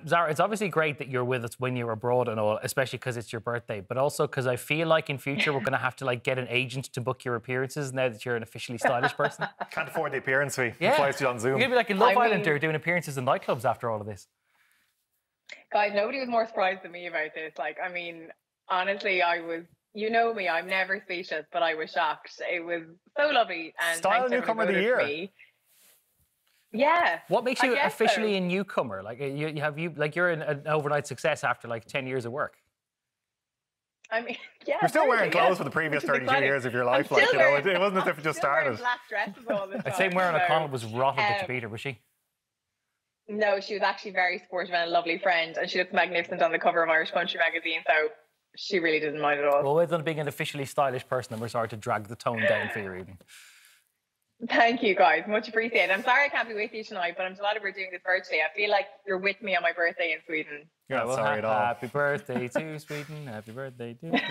Zara, it's obviously great that you're with us when you're abroad and all, especially because it's your birthday, but also because I feel like in future we're going to have to get an agent to book your appearances now that you're an officially stylish person. Can't afford the appearance fee. Yeah. Flies you on Zoom. You're going to be like in Love Island doing appearances in nightclubs after all of this. Guys, nobody was more surprised than me about this. Honestly, I was, you know me, I'm never speechless, but I was shocked. It was so lovely. And Style newcomer of the year. Yeah. What makes you officially a newcomer? You're an overnight success after 10 years of work. I mean, yeah. You're still wearing clothes for the previous 32 years of your life. It wasn't as if it just started. Black dresses all the time. I'd say Mary O'Connell was rotten to Peter, was she? No, she was actually very supportive and a lovely friend, and she looks magnificent on the cover of Irish Country magazine, so she really didn't mind at all. Well, well done being an officially stylish person, and we're sorry to drag the tone down for your evening. Thank you, guys. Much appreciated. I'm sorry I can't be with you tonight, but I'm delighted we're doing this virtually. I feel like you're with me on my birthday in Sweden. You're not sorry at all. Happy birthday to Sweden. Happy birthday to Sweden.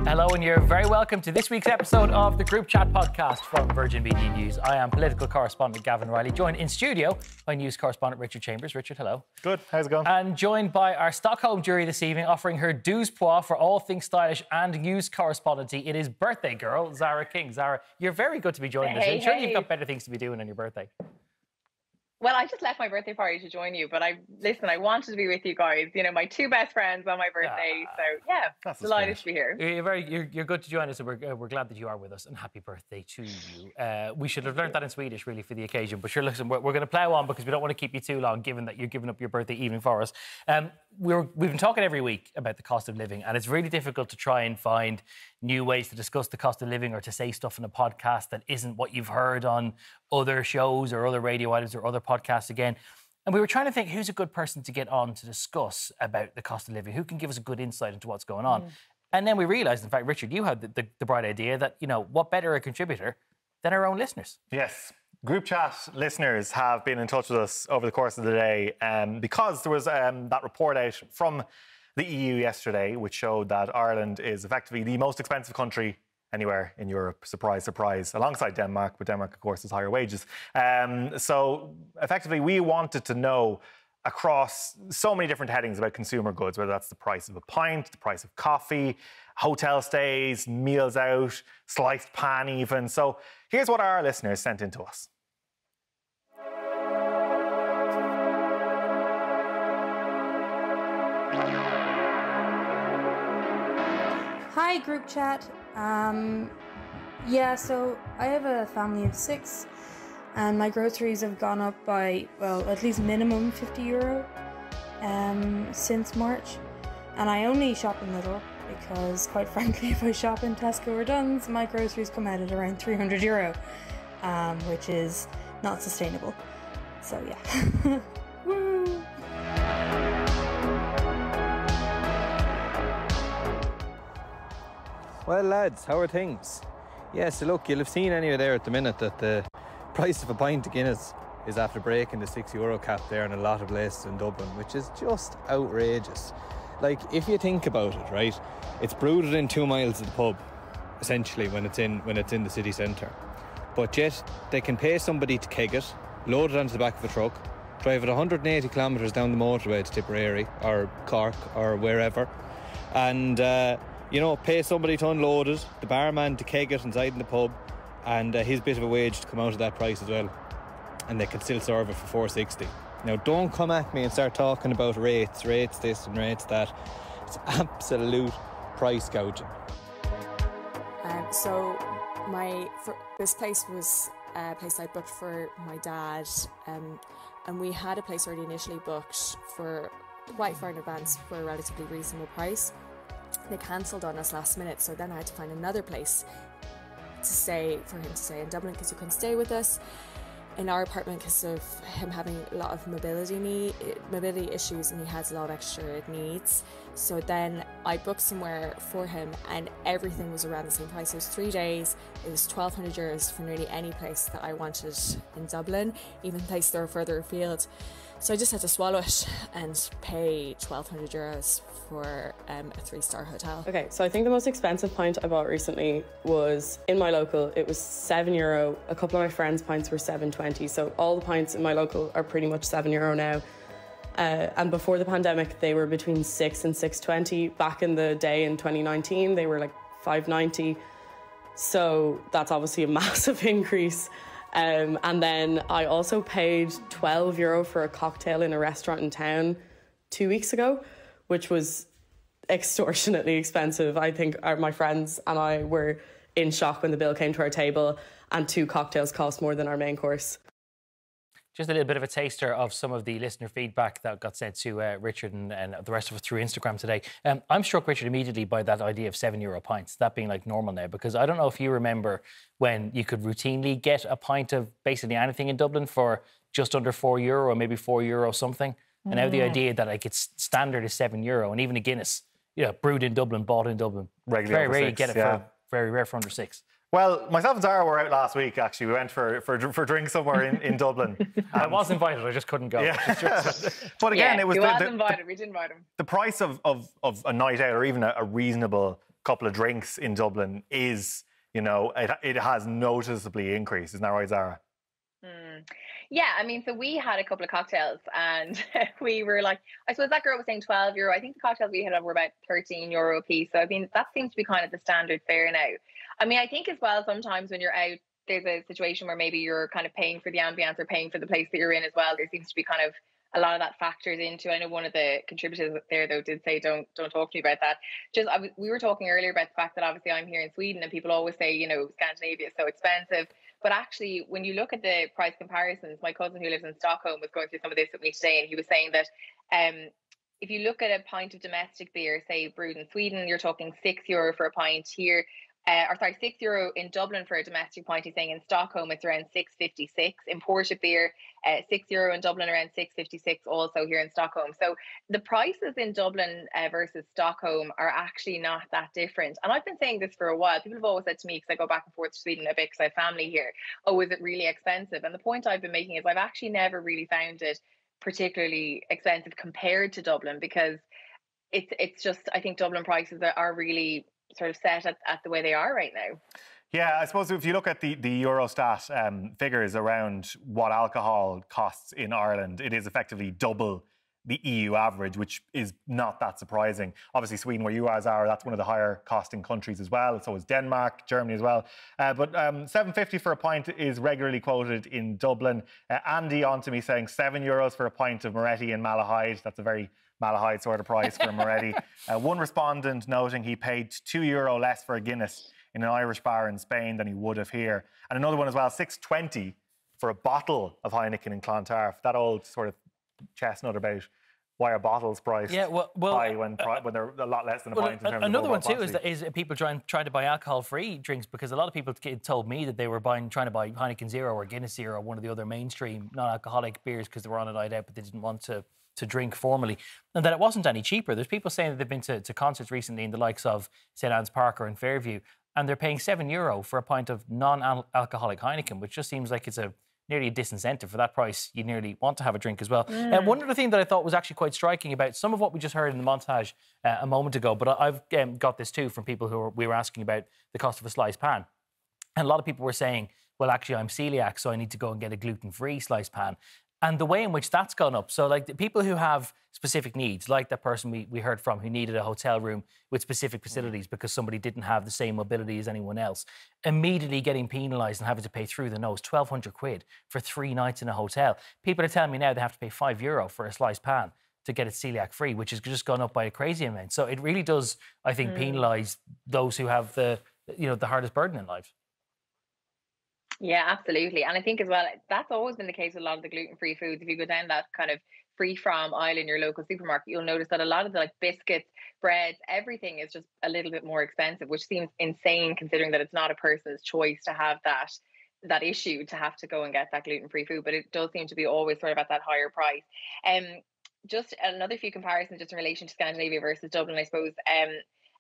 Hello, and you're very welcome to this week's episode of the Group Chat podcast from Virgin Media News. I am political correspondent Gavan Riley, joined in studio by news correspondent Richard Chambers. Richard, hello. Good. How's it going? And joined by our Stockholm jury this evening, offering her douze-pois for all things stylish and news correspondency. It is birthday girl, Zara King. Zara, you're very good to be joining us. I'm sure you've got better things to be doing on your birthday. Well, I just left my birthday party to join you, but I wanted to be with you guys. You know, my two best friends on my birthday. So yeah, delighted to be here. You're good to join us, and we're glad that you are with us. And happy birthday to you. We should have learned that in Swedish really for the occasion. But sure, listen, we're going to plough on because we don't want to keep you too long, given that you're giving up your birthday evening for us. We've been talking every week about the cost of living, and it's really difficult to try and find new ways to discuss the cost of living or to say stuff in a podcast that isn't what you've heard on other shows or other radio items or other podcasts again. And we were trying to think who's a good person to get on to discuss about the cost of living, who can give us a good insight into what's going on. And then we realised, in fact, Richard, you had the bright idea that, what better a contributor than our own listeners? Yes. Group Chat listeners have been in touch with us over the course of the day because there was that report out from the EU yesterday which showed that Ireland is effectively the most expensive country anywhere in Europe. Surprise, surprise. Alongside Denmark, but Denmark, of course, has higher wages. So effectively, we wanted to know across so many different headings about consumer goods, whether that's the price of a pint, the price of coffee, hotel stays, meals out, sliced pan even. So here's what our listeners sent in to us. Hi, Group Chat. So I have a family of 6 and my groceries have gone up by, well, at least minimum €50 since March. And I only shop in Lidl because, quite frankly, if I shop in Tesco or Dunnes, my groceries come out at around €300, which is not sustainable. So, yeah. Woo! Well, lads, how are things? Yeah, so look, you'll have seen anyway there at the minute that the price of a pint of Guinness is after breaking the €6 cap there in a lot of places in Dublin, which is just outrageous. Like, if you think about it, right, it's brewed within 2 miles of the pub, essentially, when it's in the city centre. But yet, they can pay somebody to keg it, load it onto the back of a truck, drive it 180 kilometres down the motorway to Tipperary or Cork or wherever, and pay somebody to unload it, the barman to keg it inside in the pub, and his bit of a wage to come out of that price as well. And they can still serve it for $4.60. Now, don't come at me and start talking about rates this and rates that. It's absolute price gouging. This place was a place I booked for my dad, and we had a place already initially booked for quite far in advance for a relatively reasonable price. They cancelled on us last minute, so then I had to find another place for him to stay in Dublin because he couldn't stay with us in our apartment because of him having a lot of mobility issues, and he has a lot of extra needs. So then I booked somewhere for him and everything was around the same price. It was 3 days, it was €1,200 for nearly any place that I wanted in Dublin, even places that were further afield. So I just had to swallow it and pay €1,200 for a 3-star hotel. Okay, so I think the most expensive pint I bought recently was in my local. It was €7. A couple of my friends' pints were €7.20. So all the pints in my local are pretty much €7 now. And before the pandemic, they were between €6 and €6.20. Back in the day in 2019, they were like €5.90. So that's obviously a massive increase. And then I also paid €12 for a cocktail in a restaurant in town 2 weeks ago, which was extortionately expensive. I think my friends and I were in shock when the bill came to our table, and 2 cocktails cost more than our main course. Just a little bit of a taster of some of the listener feedback that got sent to Richard and the rest of us through Instagram today. I'm struck, Richard, immediately by that idea of €7 pints, that being like normal now, because I don't know if you remember when you could routinely get a pint of basically anything in Dublin for just under €4 or maybe €4 something. And now the idea that like it's standard is €7 and even a Guinness, brewed in Dublin, bought in Dublin. Regularly very rare you get it yeah. for very rare for under €6. Well, myself and Zara were out last week, actually. We went for drinks somewhere in Dublin. I was invited, I just couldn't go. Yeah. But again, it was... He was invited, we didn't invite him. The price of a night out or even a reasonable couple of drinks in Dublin is, it has noticeably increased. Isn't that right, Zara? Yeah, I mean, so we had a couple of cocktails and we were like, I suppose that girl was saying €12. I think the cocktails we had were about €13 a piece. So, I mean, that seems to be kind of the standard fare now. I mean, I think as well, sometimes when you're out, there's a situation where maybe you're kind of paying for the ambience or paying for the place that you're in as well. There seems to be kind of a lot of that factors into. I know one of the contributors there, though, did say, don't talk to me about that. We were talking earlier about the fact that obviously I'm here in Sweden and people always say, Scandinavia is so expensive. But actually, when you look at the price comparisons, my cousin who lives in Stockholm was going through some of this with me today, and he was saying that if you look at a pint of domestic beer, say brewed in Sweden, you're talking €6 for a pint here. €6 in Dublin for a domestic pint. He's saying in Stockholm it's around €6.56. Imported beer, €6 in Dublin, around €6.56 also here in Stockholm. So the prices in Dublin versus Stockholm are actually not that different. And I've been saying this for a while. People have always said to me, because I go back and forth to Sweden a bit because I have family here, oh, is it really expensive? And the point I've been making is I've actually never really found it particularly expensive compared to Dublin, because it's just, I think Dublin prices are really sort of set at the way they are right now. Yeah, I suppose if you look at the Eurostat figures around what alcohol costs in Ireland, it is effectively double the EU average, which is not that surprising. Obviously, Sweden, where you are, Zara, that's one of the higher costing countries as well. So is Denmark, Germany as well. But €7.50 for a pint is regularly quoted in Dublin. Andy on to me saying €7 for a pint of Moretti in Malahide. That's a very Malahide sort of price for Moretti. One respondent noting he paid €2 less for a Guinness in an Irish bar in Spain than he would have here. And another one as well, €6.20 for a bottle of Heineken in Clontarf. That old sort of chestnut about why are bottles priced high when they're a lot less than a pint in terms of another one too capacity. is people trying to buy alcohol-free drinks, because a lot of people told me that they were trying to buy Heineken Zero or Guinness Zero or one of the other mainstream non-alcoholic beers because they were on a night out but they didn't want to drink formally, and that it wasn't any cheaper. There's people saying that they've been to concerts recently in the likes of St Anne's Park or in Fairview, and they're paying €7 for a pint of non-alcoholic Heineken, which just seems like it's nearly a disincentive. For that price, you nearly want to have a drink as well. One other thing that I thought was actually quite striking about some of what we just heard in the montage a moment ago, but I've got this too from people we were asking about the cost of a sliced pan. And a lot of people were saying, well, actually, I'm celiac, so I need to go and get a gluten-free sliced pan. And the way in which that's gone up. So like the people who have specific needs, like that person we heard from who needed a hotel room with specific facilities because somebody didn't have the same mobility as anyone else, immediately getting penalised and having to pay through the nose, £1,200 for 3 nights in a hotel. People are telling me now they have to pay €5 for a sliced pan to get it celiac free, which has just gone up by a crazy amount. So it really does, I think, penalise those who have the hardest burden in life. Yeah, absolutely. And I think as well, that's always been the case with a lot of the gluten-free foods. If you go down that kind of free-from aisle in your local supermarket, you'll notice that a lot of the biscuits, breads, everything is just a little bit more expensive, which seems insane considering that it's not a person's choice to have that issue to have to go and get that gluten-free food. But it does seem to be always sort of at that higher price. just another few comparisons just in relation to Scandinavia versus Dublin, I suppose.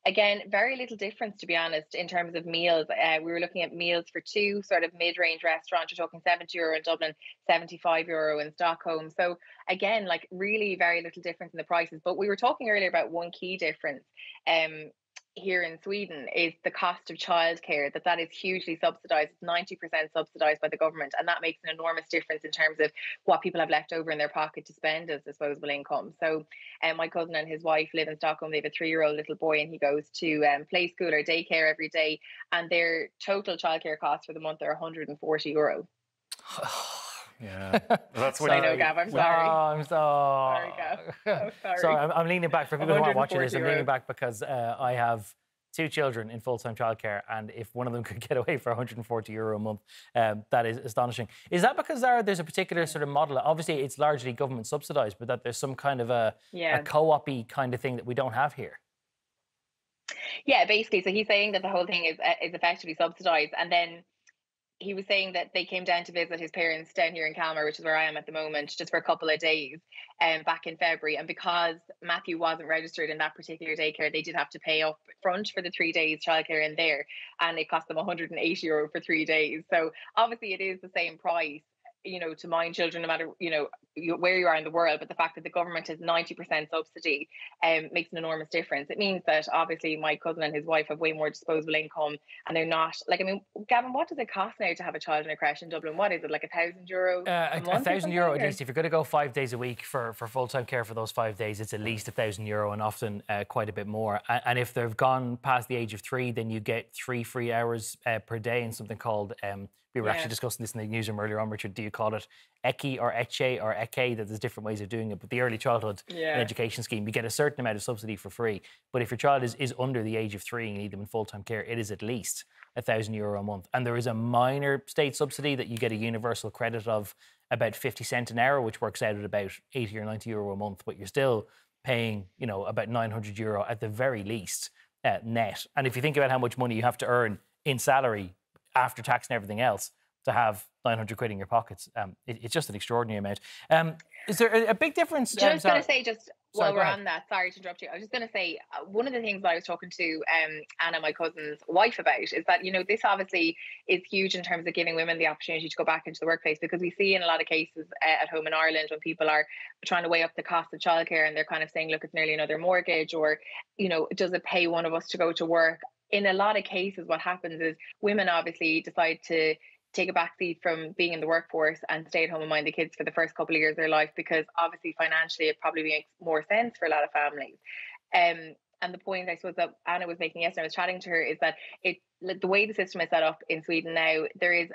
Again, very little difference, to be honest, in terms of meals. We were looking at meals for two sort of mid-range restaurants. You're talking €70 in Dublin, €75 in Stockholm. So again, like really very little difference in the prices. But we were talking earlier about one key difference. Here in Sweden is the cost of childcare, that is hugely subsidised. It's 90% subsidised by the government, and that makes an enormous difference in terms of what people have left over in their pocket to spend as disposable income. So my cousin and his wife live in Stockholm. They have a 3-year-old little boy, and he goes to play school or daycare every day, and their total childcare costs for the month are €140. Yeah, that's what I know, Gav. I'm sorry. I'm sorry. Sorry, Gav. So sorry. So I'm leaning back. For people who aren't watching this, I'm leaning €140. back because I have 2 children in full-time childcare, and if one of them could get away for €140 a month, that is astonishing. Is that because there's a particular sort of model? Obviously, it's largely government subsidised, but that there's some kind of a co-op-y kind of thing that we don't have here. Yeah, basically. So he's saying that the whole thing is effectively subsidised, and then he was saying that they came down to visit his parents down here in Kalmar, which is where I am at the moment, just for a couple of days back in February. And because Matthew wasn't registered in that particular daycare, they did have to pay up front for the 3 days childcare in there. And it cost them €180 for 3 days. So obviously it is the same price, to mind children, no matter, where you are in the world. But the fact that the government has 90% subsidy makes an enormous difference. It means that obviously my cousin and his wife have way more disposable income, and they're not Gavin, what does it cost now to have a child in a creche in Dublin? What is it, like €1,000 a month? €1,000 at least. If you're going to go 5 days a week for full-time care for those 5 days, it's at least €1,000 and often quite a bit more. And if they've gone past the age of 3, then you get 3 free hours per day in something called we were actually discussing this in the newsroom earlier on, Richard. Do you call it ECI or ECHE or ECE? That there's different ways of doing it. But the early childhood education scheme, you get a certain amount of subsidy for free. But if your child is under the age of 3 and you need them in full-time care, it is at least €1,000 a month. And there is a minor state subsidy that you get a universal credit of about 50 cents an hour, which works out at about €80 or €90 a month. But you're still paying, about €900 at the very least net. And if you think about how much money you have to earn in salary after tax and everything else to have 900 quid in your pockets, it's just an extraordinary amount. Is there a big difference? Just going to say, while we're on that, sorry to interrupt you, I was just going to say, one of the things that I was talking to Anna, my cousin's wife, about is that, this obviously is huge in terms of giving women the opportunity to go back into the workplace, because we see in a lot of cases at home in Ireland when people are trying to weigh up the cost of childcare and they're kind of saying, look, it's nearly another mortgage, or, does it pay one of us to go to work? In a lot of cases, what happens is women obviously decide to take a backseat from being in the workforce and stay at home and mind the kids for the first couple of years of their life, because obviously financially it probably makes more sense for a lot of families. And the point I suppose that Anna was making yesterday, I was chatting to her, is that the way the system is set up in Sweden now, there is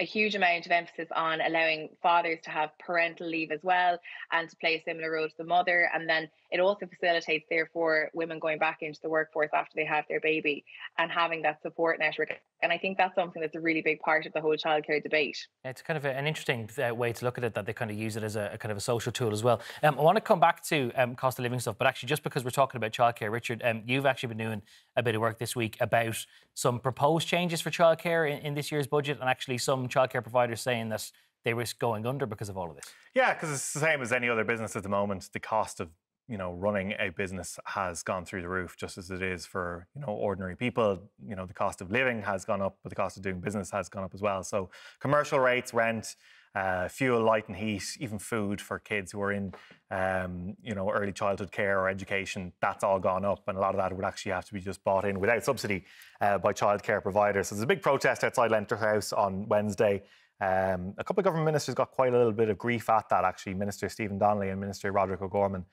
a huge amount of emphasis on allowing fathers to have parental leave as well, and to play a similar role to the mother. And then it also facilitates, therefore, women going back into the workforce after they have their baby and having that support network. And I think that's something that's a really big part of the whole childcare debate. It's kind of an interesting way to look at it, that they kind of use it as a kind of a social tool as well. I want to come back to cost of living stuff, but actually just because we're talking about childcare, Richard, you've actually been doing a bit of work this week about some proposed changes for childcare in this year's budget, and actually some childcare providers saying that they risk going under because of all of this. Yeah, because it's the same as any other business at the moment. The cost of running a business has gone through the roof, just as it is for, ordinary people. The cost of living has gone up, but the cost of doing business has gone up as well. So commercial rates, rent, fuel, light and heat, even food for kids who are in, early childhood care or education, that's all gone up. And a lot of that would actually have to be just bought in without subsidy by childcare providers. So there's a big protest outside Leinster House on Wednesday. A couple of government ministers got quite a little bit of grief at that, actually. Minister Stephen Donnelly and Minister Roderick O'Gorman,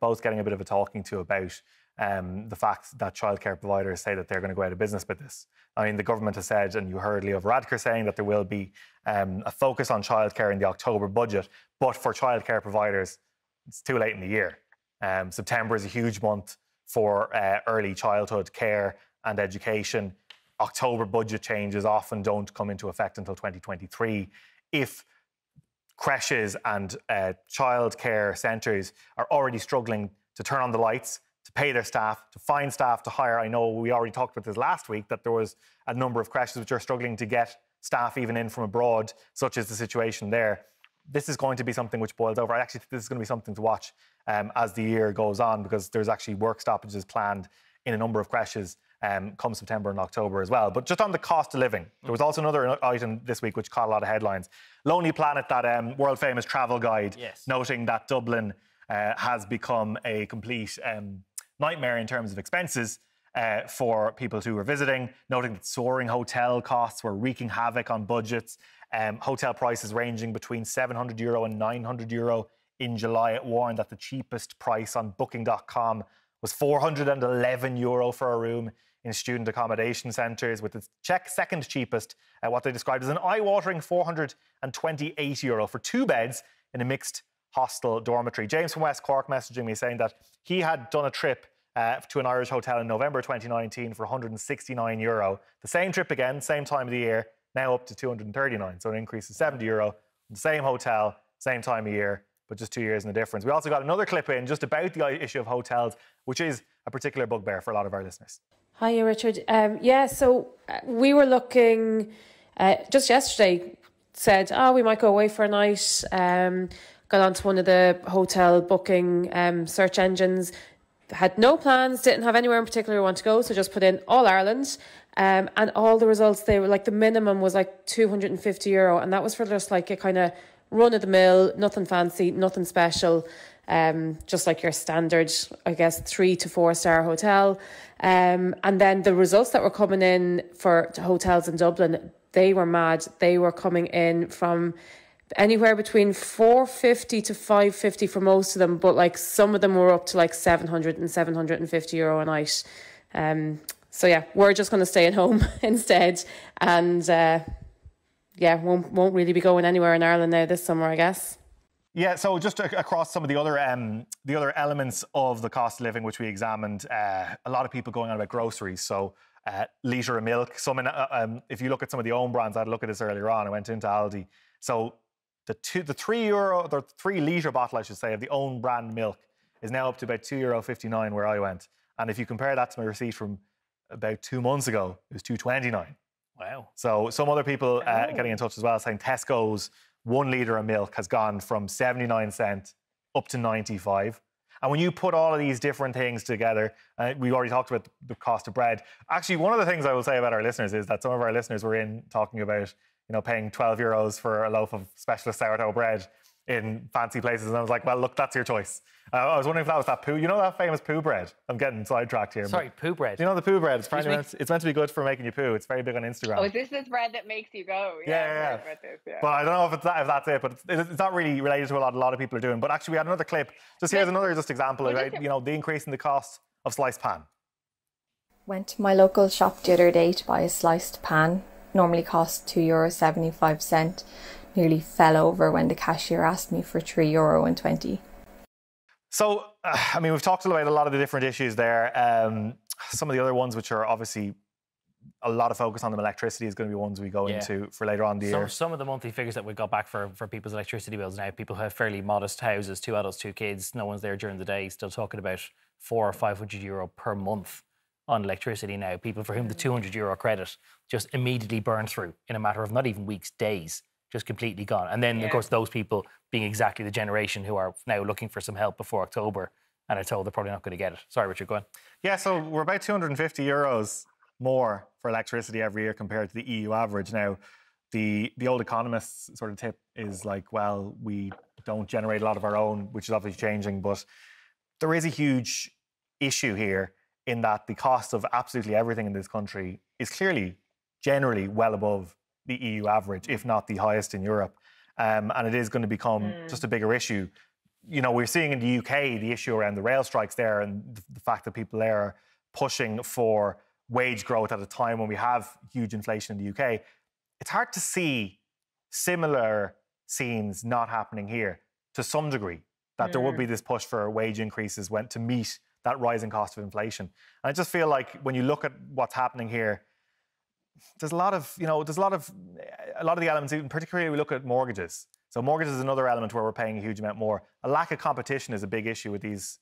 both getting a bit of a talking to about the fact that childcare providers say that they're going to go out of business with this. I mean, the government has said, and you heard Leo Varadkar saying that there will be a focus on childcare in the October budget, but for childcare providers, it's too late in the year. September is a huge month for early childhood care and education. October budget changes often don't come into effect until 2023. If creches and childcare centres are already struggling to turn on the lights, to pay their staff, to find staff to hire. I know we already talked about this last week, that there was a number of creches which are struggling to get staff even in from abroad, such is the situation there. this is going to be something which boils over. I actually think this is going to be something to watch as the year goes on, because there's actually work stoppages planned in a number of creches come September and October as well. But just on the cost of living, there was also another item this week which caught a lot of headlines. Lonely Planet, that world-famous travel guide, noting that Dublin has become a complete nightmare in terms of expenses for people who were visiting, noting that soaring hotel costs were wreaking havoc on budgets. Hotel prices ranging between €700 and €900 in July. It warned that the cheapest price on booking.com was €411 for a room in student accommodation centres, with the second cheapest at what they described as an eye-watering €428 for 2 beds in a mixed hostel dormitory. James from West Cork messaging me saying that he had done a trip to an Irish hotel in November 2019 for €169. The same trip again, same time of the year, now up to €239. So an increase of €70. The same hotel, same time of year, but just 2 years in the difference. We also got another clip in just about the issue of hotels, which is a particular bugbear for a lot of our listeners. Hiya, Richard. So we were looking just yesterday, said, we might go away for a night. Got onto one of the hotel booking search engines. Had no plans, didn't have anywhere in particular we want to go, so just put in all Ireland. And all the results, they were like, the minimum was like €250, and that was for just like a kind of run-of-the-mill, nothing fancy, nothing special, just like your standard, I guess, 3 to 4 star hotel. And then the results that were coming in for hotels in Dublin, they were mad. They were coming in from anywhere between €450 to €550 for most of them, but like some of them were up to like €700 and €750 a night. So yeah, we're just going to stay at home instead, and won't really be going anywhere in Ireland now this summer, I guess. Yeah, so just across some of the other elements of the cost of living which we examined, a lot of people going on about groceries. So litre of milk. If you look at some of the own brands, I had a look at this earlier on. I went into Aldi. So the €3 litre bottle, I should say, of the own brand milk is now up to about €2.59 where I went. And if you compare that to my receipt from about 2 months ago, it was €2.29. Wow. So some other people getting in touch as well, saying Tesco's 1 litre of milk has gone from 79 cents up to 95. And when you put all of these different things together, we already talked about the cost of bread. Actually, one of the things I will say about our listeners is that some of our listeners were in talking about, paying €12 for a loaf of specialist sourdough bread in fancy places. And I was like, well, look, that's your choice. I was wondering if that was that poo. That famous poo bread? I'm getting sidetracked here. Sorry, poo bread. Do you know the poo bread? It's meant to be good for making you poo. It's very big on Instagram. Oh, is this bread that makes you go? Yeah. But I don't know if that's it. But it's not really related to what a lot of people are doing. But actually, we had another clip. Here's another example of the increase in the cost of sliced pan. Went to my local shop the other day to buy a sliced pan. Normally costs €2.75. Nearly fell over when the cashier asked me for €3.20. So, we've talked about a lot of the different issues there. Some of the other ones, which are obviously a lot of focus on them, electricity is going to be ones we go into for later on the year. Some of the monthly figures that we got back for people's electricity bills now, people who have fairly modest houses, 2 adults, 2 kids, no one's there during the day, still talking about €400 or €500 per month on electricity now. People for whom the €200 credit just immediately burned through in a matter of not even weeks, days. Just completely gone. And then, of course, those people being exactly the generation who are now looking for some help before October and are told they're probably not going to get it. Sorry, Richard, go on. Yeah, so we're about €250 more for electricity every year compared to the EU average. Now, the old economists sort of tip is like, well, we don't generate a lot of our own, which is obviously changing. But there is a huge issue here in that the cost of absolutely everything in this country is clearly generally well above the EU average, if not the highest in Europe. And it is going to become just a bigger issue. We're seeing in the UK the issue around the rail strikes there and the fact that people there are pushing for wage growth at a time when we have huge inflation in the UK. It's hard to see similar scenes not happening here to some degree, that there would be this push for wage increases to meet that rising cost of inflation. And I just feel like when you look at what's happening here, there's a lot of the elements, even particularly we look at mortgages. So mortgages is another element where we're paying a huge amount more. A lack of competition is a big issue with these,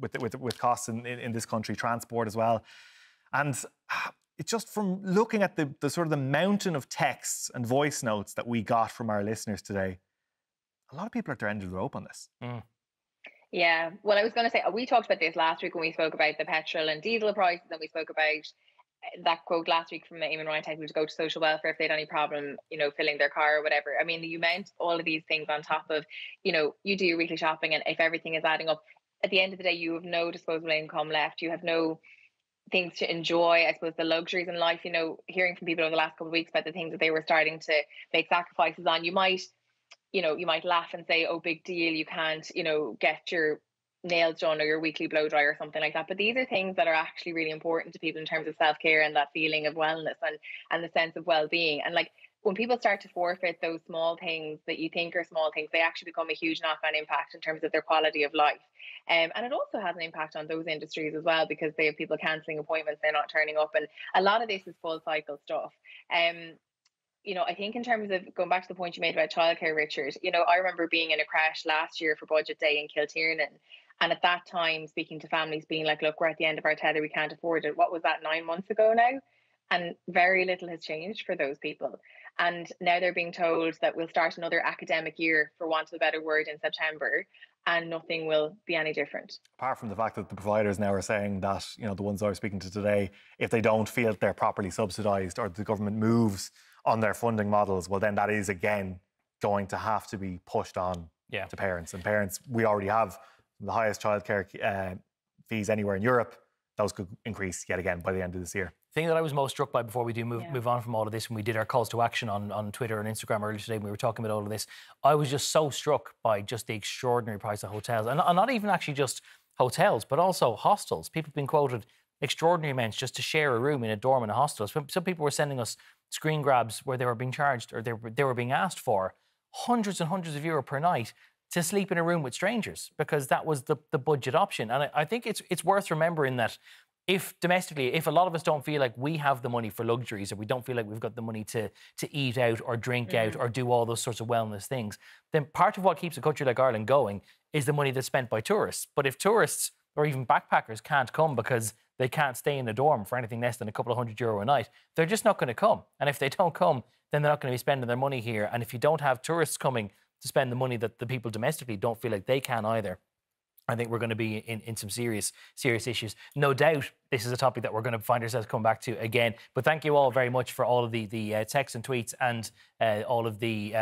with costs in this country, transport as well. And it's just from looking at the sort of the mountain of texts and voice notes that we got from our listeners today, a lot of people are at their end of the rope on this. Yeah, well, I was going to say, we talked about this last week when we spoke about the petrol and diesel prices, and we spoke about that quote last week from Eamon Ryan telling people to go to social welfare if they had any problem, filling their car or whatever. I mean, you mount all of these things on top of, you do your weekly shopping, and if everything is adding up, at the end of the day, you have no disposable income left. You have no things to enjoy, I suppose, the luxuries in life. Hearing from people over the last couple of weeks about the things that they were starting to make sacrifices on, you might laugh and say, oh, big deal, you can't, get your nails done or your weekly blow dry or something like that. But these are things that are actually really important to people in terms of self-care and that feeling of wellness and the sense of well-being. And like, when people start to forfeit those small things that you think are small things, they actually become a huge knock-on impact in terms of their quality of life. And it also has an impact on those industries as well, because they have people cancelling appointments, they're not turning up. And a lot of this is full cycle stuff. I think in terms of going back to the point you made about childcare, Richard, I remember being in a crash last year for Budget Day in Kiltiernan. And at that time, speaking to families being like, look, we're at the end of our tether, we can't afford it. What was that, 9 months ago now? And very little has changed for those people. And now they're being told that we'll start another academic year, for want of a better word, in September, and nothing will be any different. Apart from the fact that the providers now are saying that, the ones I was speaking to today, if they don't feel they're properly subsidised or the government moves on their funding models, well, then that is again going to have to be pushed on to parents. And parents, we already have the highest childcare fees anywhere in Europe. Those could increase yet again by the end of this year. The thing that I was most struck by before we do move on from all of this, when we did our calls to action on Twitter and Instagram earlier today, when we were talking about all of this, I was just so struck by just the extraordinary price of hotels. And not even actually just hotels, but also hostels. People have been quoted extraordinary amounts just to share a room in a dorm in a hostel. Some people were sending us screen grabs where they were being charged, or they were being asked for hundreds and hundreds of euro per night to sleep in a room with strangers, because that was the budget option. And I think it's worth remembering that if domestically, if a lot of us don't feel like we have the money for luxuries, or we don't feel like we've got the money to eat out or drink out or do all those sorts of wellness things, then part of what keeps a country like Ireland going is the money that's spent by tourists. But if tourists or even backpackers can't come because they can't stay in a dorm for anything less than a couple of €100 a night, they're just not going to come. And if they don't come, then they're not going to be spending their money here. And if you don't have tourists coming to spend the money that the people domestically don't feel like they can either, I think we're going to be in some serious issues. No doubt this is a topic that we're going to find ourselves coming back to again. But thank you all very much for all of the texts and tweets and all of the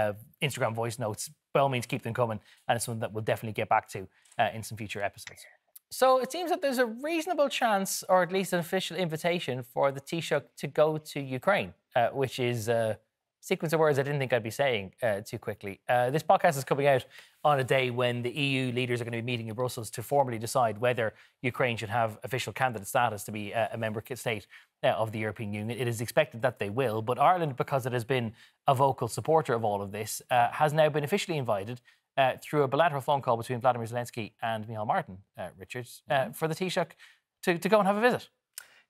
Instagram voice notes. By all means, keep them coming. And it's something that we'll definitely get back to in some future episodes. So it seems that there's a reasonable chance, or at least an official invitation, for the Taoiseach to go to Ukraine, which is a sequence of words I didn't think I'd be saying too quickly. This podcast is coming out on a day when the EU leaders are going to be meeting in Brussels to formally decide whether Ukraine should have official candidate status to be a member state of the European Union. It is expected that they will, but Ireland, because it has been a vocal supporter of all of this, has now been officially invited through a bilateral phone call between Vladimir Zelensky and Micheál Martin, Richards, for the Taoiseach to go and have a visit.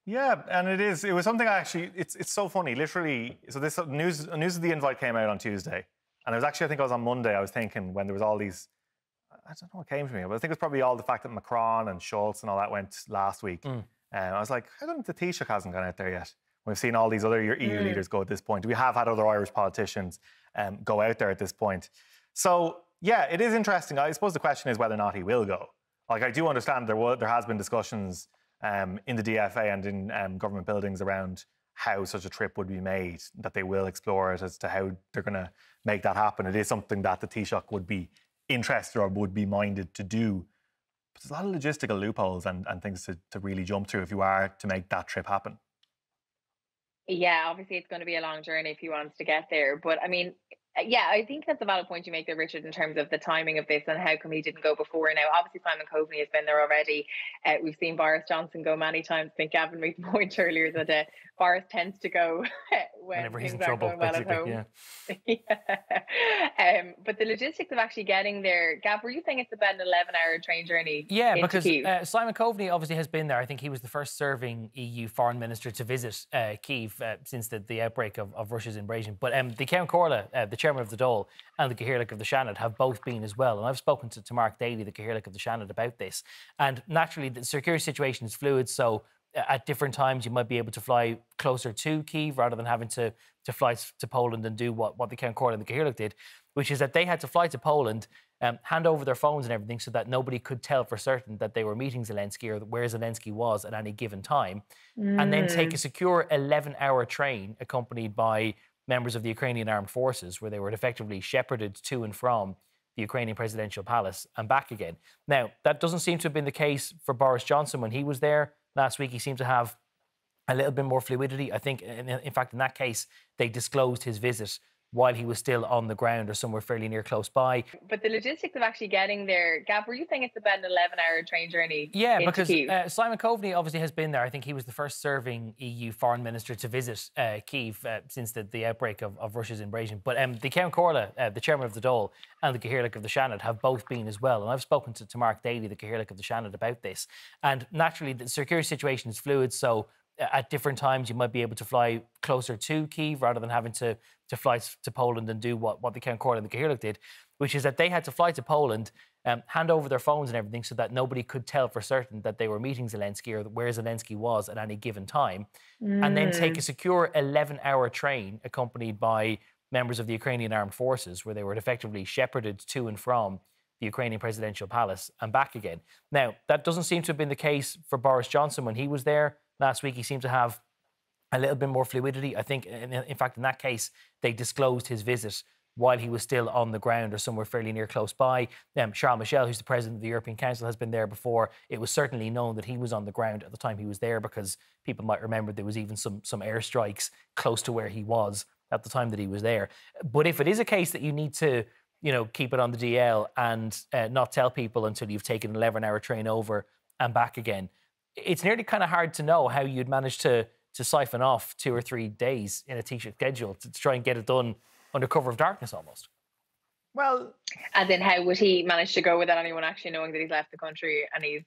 Yeah, and it was something it's so funny, literally. So this news of the invite came out on Tuesday. And it was actually, I think it was on Monday, I was thinking, when there was all these, I don't know what came to me, but I think it was probably all the fact that Macron and Schultz and all that went last week. I was like, I don't think the Taoiseach hasn't gone out there yet. We've seen all these other EU leaders go at this point. We have had other Irish politicians go out there at this point. So, yeah, it is interesting. I suppose the question is whether or not he will go. Like, I do understand there has been discussions in the DFA and in government buildings around how such a trip would be made, that they will explore it as to how they're going to make that happen. It is something that the Taoiseach would be interested or would be minded to do. But there's a lot of logistical loopholes and things to really jump through if you are to make that trip happen. Yeah, obviously it's going to be a long journey if he wants to get there. But I mean, yeah, I think that's a valid point you make there, Richard, in terms of the timing of this and how come he didn't go before. Now, obviously, Simon Coveney has been there already. We've seen Boris Johnson go many times. I think Gavin made the point earlier that Boris tends to go when things aren't going well at home. Yeah. But the logistics of actually getting there, Gav, were you saying it's about an 11-hour train journey? Yeah, because Simon Coveney obviously has been there. I think he was the first serving EU foreign minister to visit Kyiv since the outbreak of Russia's invasion. But the Count Corla, the chairman of the Dáil, and the Cathaoirleach of the Seanad have both been as well. And I've spoken to Mark Daly, the Cathaoirleach of the Seanad, about this. And naturally, the security situation is fluid, so at different times you might be able to fly closer to Kyiv rather than having to fly to Poland and do what the Count Corla and the Cathaoirleach did. which is that they had to fly to Poland, hand over their phones and everything so that nobody could tell for certain that they were meeting Zelensky or where Zelensky was at any given time, and then take a secure 11-hour train accompanied by members of the Ukrainian armed forces, where they were effectively shepherded to and from the Ukrainian presidential palace and back again. Now, that doesn't seem to have been the case for Boris Johnson when he was there last week. He seemed to have a little bit more fluidity. I think, in fact, in that case, they disclosed his visit while he was still on the ground or somewhere fairly near close by. But the logistics of actually getting there, Gav, were you saying it's about an 11-hour train journey? Yeah, into because Kyiv? Simon Coveney obviously has been there. I think he was the first serving EU foreign minister to visit Kyiv since the outbreak of Russia's invasion. But the Count Corla, the chairman of the Dole, and the Cathaoirleach of the Seanad have both been as well. And I've spoken to Mark Daly, the Cathaoirleach of the Seanad, about this. And naturally, the security situation is fluid, so at different times you might be able to fly closer to Kyiv rather than having to fly to Poland and do what the Count Corla and the Cathaoirleach did, which is that they had to fly to Poland, hand over their phones and everything so that nobody could tell for certain that they were meeting Zelensky or where Zelensky was at any given time, and then take a secure 11-hour train accompanied by members of the Ukrainian armed forces, where they were effectively shepherded to and from the Ukrainian presidential palace and back again. Now, that doesn't seem to have been the case for Boris Johnson when he was there last week. He seemed to have a little bit more fluidity. I think, in fact, in that case, they disclosed his visit while he was still on the ground or somewhere fairly near close by. Charles Michel, who's the president of the European Council, has been there before. It was certainly known that he was on the ground at the time he was there, because people might remember there was even some airstrikes close to where he was at the time that he was there. But if it is a case that you need to, keep it on the DL and not tell people until you've taken an 11-hour train over and back again, it's nearly kind of hard to know how you'd manage to siphon off 2 or 3 days in a Taoiseach schedule to try and get it done under cover of darkness almost. Well, and then how would he manage to go without anyone actually knowing that he's left the country and he's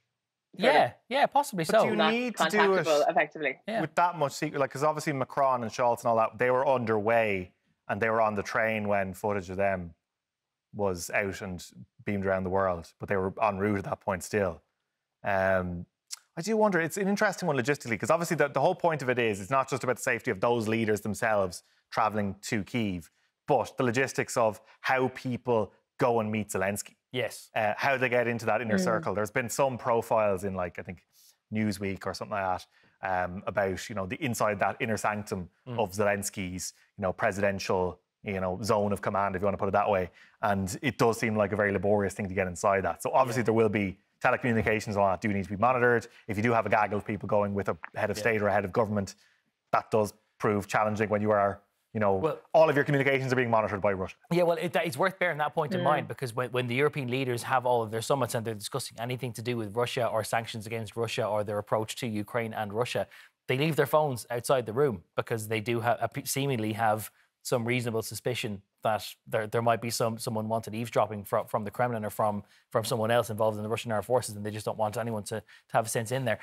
possibly but so. you not need to do it effectively with that much secret, because obviously Macron and Scholz and all that, they were underway and they were on the train when footage of them was out and beamed around the world, but they were en route at that point still. I do wonder, it's an interesting one logistically, because obviously the whole point of it is, it's not just about the safety of those leaders themselves travelling to Kyiv, but the logistics of how people go and meet Zelensky. Yes. How they get into that inner circle. There's been some profiles in, I think, Newsweek or something like that, about, the inside that inner sanctum of Zelensky's, presidential, zone of command, if you want to put it that way. And it does seem like a very laborious thing to get inside that. So obviously there will be telecommunications and all that do need to be monitored. If you do have a gaggle of people going with a head of state or a head of government, that does prove challenging when you are, all of your communications are being monitored by Russia. Yeah, well, it's worth bearing that point in mind, because when the European leaders have all of their summits and they're discussing anything to do with Russia or sanctions against Russia or their approach to Ukraine and Russia, they leave their phones outside the room, because they do seemingly have some reasonable suspicion that there might be some unwanted eavesdropping from the Kremlin or from someone else involved in the Russian armed forces, and they just don't want anyone to have a sense in there.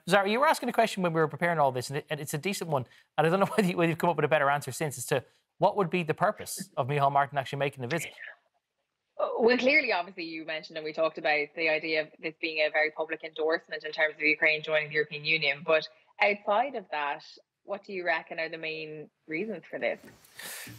Zara, you were asking a question when we were preparing all this, and it's a decent one, and I don't know whether you've come up with a better answer since, as to what would be the purpose of Micheál Martin actually making a visit. Well, clearly, obviously, you mentioned and we talked about the idea of this being a very public endorsement in terms of Ukraine joining the European Union. But outside of that, what do you reckon are the main reasons for this?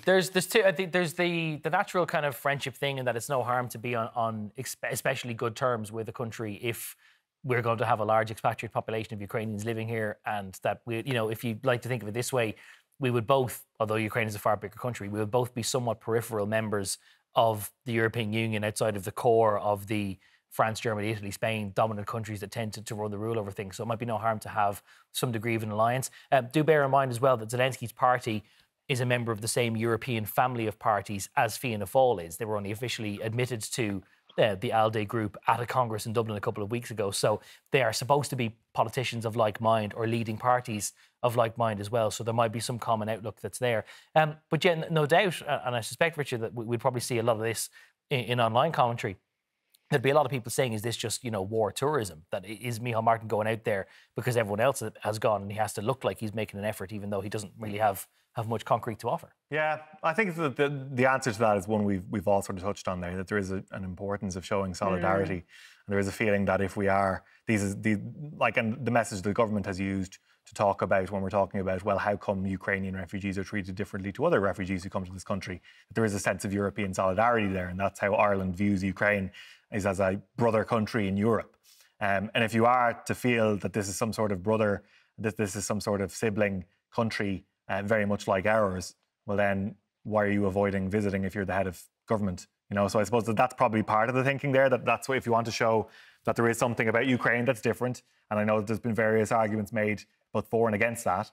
There's two. I think there's the natural kind of friendship thing, and that it's no harm to be on especially good terms with a country if we're going to have a large expatriate population of Ukrainians living here, and that we, if you like to think of it this way, we would both, although Ukraine is a far bigger country, we would both be somewhat peripheral members of the European Union outside of the core of the France, Germany, Italy, Spain, dominant countries that tend to run the rule over things. So it might be no harm to have some degree of an alliance. Do bear in mind as well that Zelensky's party is a member of the same European family of parties as Fianna Fáil is. They were only officially admitted to the ALDE group at a Congress in Dublin a couple of weeks ago. So they are supposed to be politicians of like mind, or leading parties of like mind as well. So there might be some common outlook that's there. But yeah, no doubt, and I suspect, Richard, that we'd probably see a lot of this in online commentary. There'd be a lot of people saying, is this just, war tourism? That is Micheál Martin going out there because everyone else has gone and he has to look like he's making an effort, even though he doesn't really have much concrete to offer? Yeah, I think the answer to that is one we've all sort of touched on there, that there is an importance of showing solidarity. And there is a feeling that if we are, and the message the government has used to talk about when we're talking about, well, how come Ukrainian refugees are treated differently to other refugees who come to this country. There is a sense of European solidarity there, and that's how Ireland views Ukraine, is as a brother country in Europe. And if you are to feel that this is some sort of brother, this is some sort of sibling country, very much like ours, well then, why are you avoiding visiting if you're the head of government? You know, so I suppose that's probably part of the thinking there, that's what, if you want to show that there is something about Ukraine that's different, and I know there's been various arguments made both for and against that,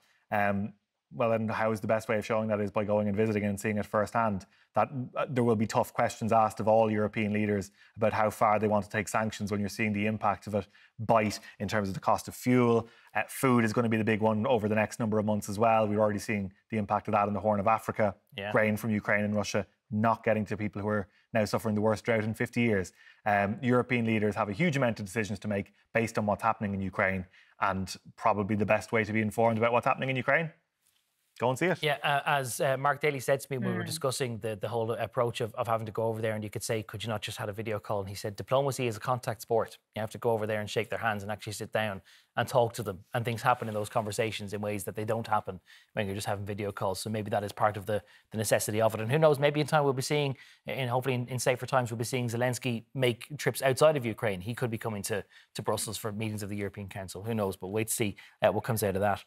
well, then how is the best way of showing that is by going and visiting and seeing it firsthand. That there will be tough questions asked of all European leaders about how far they want to take sanctions when you're seeing the impact of it bite in terms of the cost of fuel. Food is going to be the big one over the next number of months as well. We're already seeing the impact of that in the Horn of Africa. Yeah. Grain from Ukraine and Russia not getting to people who are now suffering the worst drought in 50 years. European leaders have a huge amount of decisions to make based on what's happening in Ukraine, and probably the best way to be informed about what's happening in Ukraine, go and see it. Yeah, as Mark Daly said to me when we were discussing the whole approach of having to go over there, and you could say, could you not just have a video call? And he said, diplomacy is a contact sport. You have to go over there and shake their hands and actually sit down and talk to them. And things happen in those conversations in ways that they don't happen when you're just having video calls. So maybe that is part of the necessity of it. And who knows, maybe in time we'll be seeing, and hopefully in safer times, we'll be seeing Zelensky make trips outside of Ukraine. He could be coming to Brussels for meetings of the European Council. Who knows? But wait to see what comes out of that.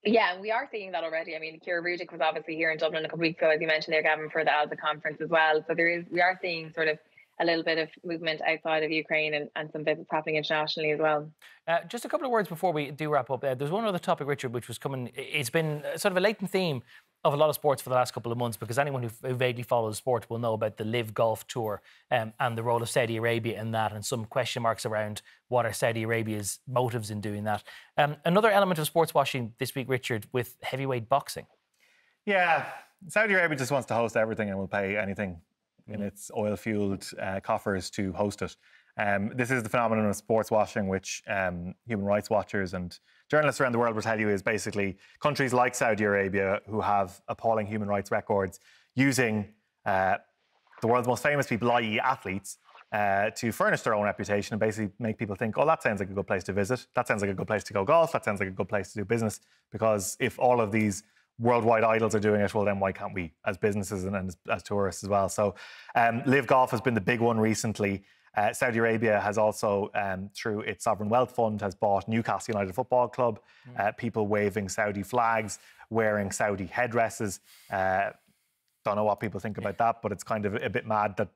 Yeah, and we are seeing that already. I mean, Ciara Rudick was obviously here in Dublin a couple of weeks ago, as you mentioned there, Gavan, for the ALSA conference as well. So we are seeing sort of a little bit of movement outside of Ukraine and some visits happening internationally as well. Just a couple of words before we do wrap up. There's one other topic, Richard, which was coming. It's been sort of a latent theme of a lot of sports for the last couple of months, because anyone who vaguely follows sport will know about the Live Golf Tour and the role of Saudi Arabia in that, and some question marks around what are Saudi Arabia's motives in doing that. Another element of sports washing this week, Richard, with heavyweight boxing. Yeah, Saudi Arabia just wants to host everything and will pay anything in its oil-fueled coffers to host it. This is the phenomenon of sports washing, which human rights watchers and journalists around the world will tell you is basically countries like Saudi Arabia, who have appalling human rights records, using the world's most famous people, i.e. athletes, to furnish their own reputation and basically make people think, oh, that sounds like a good place to visit. That sounds like a good place to go golf. That sounds like a good place to do business. Because if all of these worldwide idols are doing it, well, then why can't we as businesses and as tourists as well? So Live Golf has been the big one recently. Saudi Arabia has also, through its sovereign wealth fund, has bought Newcastle United Football Club, people waving Saudi flags, wearing Saudi headdresses. Don't know what people think about that, but it's kind of a bit mad that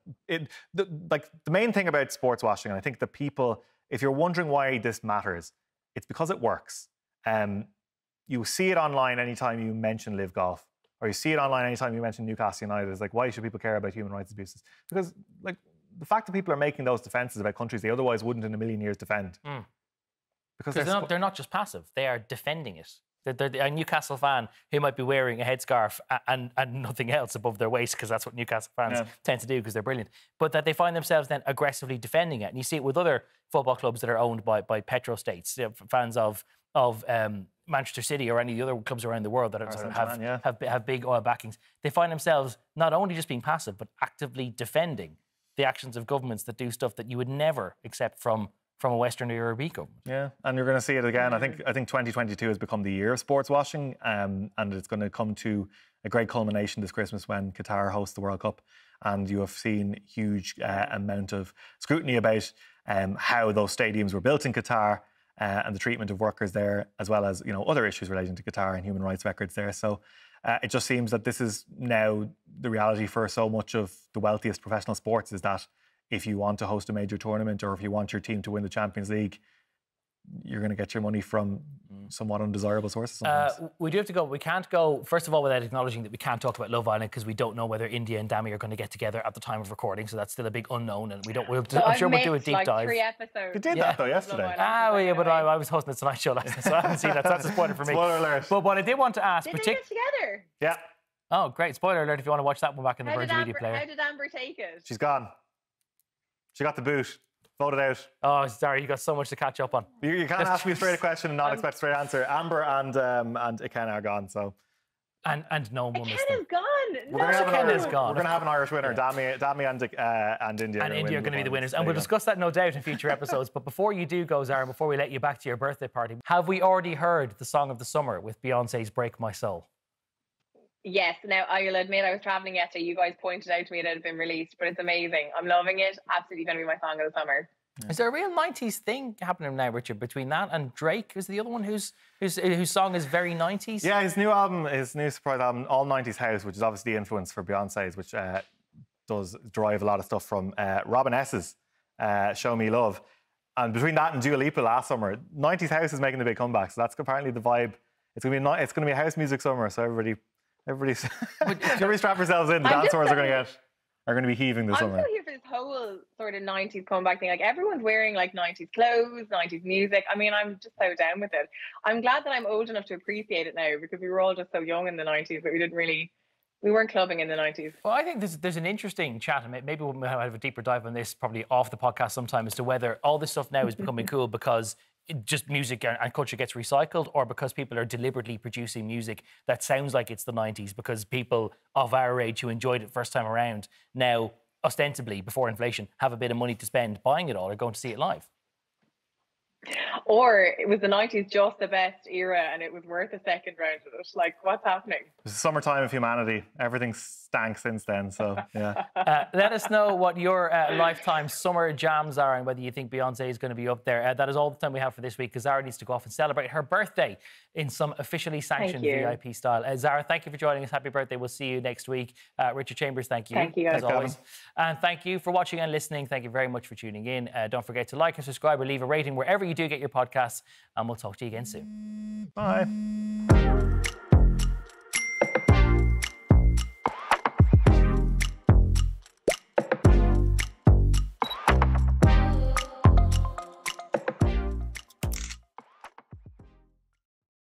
the main thing about sports washing, and I think the people, if you're wondering why this matters, it's because it works. You see it online anytime you mention Live Golf, or you see it online anytime you mention Newcastle United. It's like, why should people care about human rights abuses? Because, like, the fact that people are making those defences about countries they otherwise wouldn't in a million years defend. Because they're not just passive, they are defending it. They're a Newcastle fan who might be wearing a headscarf and nothing else above their waist, because that's what Newcastle fans tend to do, because they're brilliant. But that they find themselves then aggressively defending it. And you see it with other football clubs that are owned by petrostates, fans of Manchester City or any of the other clubs around the world that have big oil backings. They find themselves not only just being passive, but actively defending the actions of governments that do stuff that you would never accept from a Western or European government. Yeah, and you're going to see it again. I think 2022 has become the year of sports washing, and it's going to come to a great culmination this Christmas when Qatar hosts the World Cup. And you have seen huge amount of scrutiny about how those stadiums were built in Qatar and the treatment of workers there, as well as, you know, other issues relating to Qatar and human rights records there. So it just seems that this is now the reality for so much of the wealthiest professional sports, is that if you want to host a major tournament, or if you want your team to win the Champions League, you're going to get your money from somewhat undesirable sources sometimes. We do have to go. We can't go, first of all, without acknowledging that we can't talk about Love Island, because we don't know whether India and Dami are going to get together at the time of recording, so that's still a big unknown, and I'm sure we'll do a deep dive. 3 episodes. You did that though yesterday. But I was hosting the Tonight Show last night, so I haven't seen that. So that's a spoiler for me. Spoiler alert. But what I did want to ask... Did they get together? Yeah. Oh, great. Spoiler alert if you want to watch that one back in the Virgin Media Player. How did Amber take it? She's gone. She got the boot. Voted out. Oh, sorry, you got so much to catch up on. You can't ask me a straight question and not expect a straight answer. Amber and Ikenna are gone, so And no one will miss Ken them. is gone. We're going to have Ken an is gone. We're going to have an Irish winner. Dami and India. And India are going to be the winners. And There we'll you go. discuss that, no doubt, in future episodes. But before you do go, Zara, before we let you back to your birthday party, have we already heard the song of the summer with Beyonce's Break My Soul? Yes. Now, I'll admit I was travelling yesterday. You guys pointed out to me that it had been released, but it's amazing. I'm loving it. Absolutely going to be my song of the summer. Is there a real 90s thing happening now, Richard, between that and Drake? Is the other one whose song is very 90s? Yeah, his new surprise album, All 90s House, which is obviously the influence for Beyonce's, which does derive a lot of stuff from Robin S's Show Me Love. And between that and Dua Lipa last summer, 90s House is making a big comeback. So that's apparently the vibe. It's going to be a house music summer. So everybody strap yourselves in. The dance floors are going to be heaving this summer. I'm still here for this whole sort of 90s comeback thing. Like, everyone's wearing like 90s clothes, 90s music. I mean, I'm just so down with it. I'm glad that I'm old enough to appreciate it now, because we were all just so young in the 90s that we weren't clubbing in the 90s. Well, I think there's an interesting chat, and maybe we'll have a deeper dive on this probably off the podcast sometime, as to whether all this stuff now is becoming cool because just music and culture gets recycled, or because people are deliberately producing music that sounds like it's the 90s, because people of our age who enjoyed it first time around now, ostensibly, before inflation, have a bit of money to spend buying it all or going to see it live. Or it was the 90s just the best era and it was worth a second round of it. Like, what's happening? It's the summertime of humanity. Everything stank since then, so yeah. Let us know what your lifetime summer jams are and whether you think Beyonce is going to be up there. That is all the time we have for this week, because Zara needs to go off and celebrate her birthday in some officially sanctioned VIP style. Zara, thank you for joining us. Happy birthday. We'll see you next week. Richard Chambers, thank you. Thank you, guys. As always. And thank you for watching and listening. Thank you very much for tuning in. Don't forget to like and subscribe or leave a rating wherever you do get your podcasts, and we'll talk to you again soon. Bye.